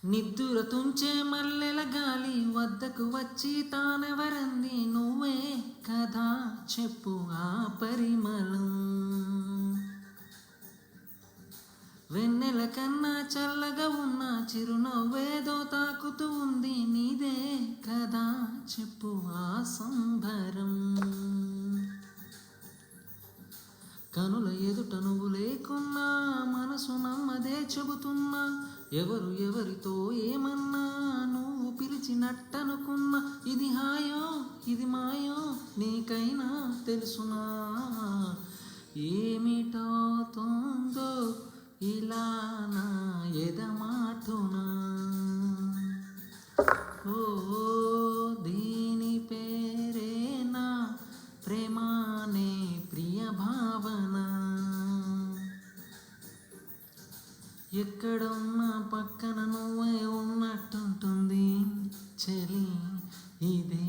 నిద్దుర తుంచే మల్లెల గాలి వద్దకు వచ్చి తానెవరంది నువ్వే కదా చెప్పు ఆ పరిమళం. వెన్నెల కన్నా చల్లగా ఉన్న చిరునవ్వేదో తాకుతూ ఉంది నీదే కదా చెప్పు ఆ సంభరం. కనుల ఎదుట నువ్వు లేకున్నా మనసు నమ్మదే చెబుతున్నా, ఎవరు ఎవరితో ఏమన్నా నువ్వు పిలిచినట్టనుకున్నా, ఇది హాయో ఇది మాయో నీకైనా తెలుసునా, ఏమిటవుతోందో ఇలా నా ఎదమాటునా. ఓ దీని పేరేనా ప్రేమానే ప్రియ భావన. ఎక్కడున్నా పక్కన నువ్వే ఉన్నట్టుంటుంది చెలి ఇదే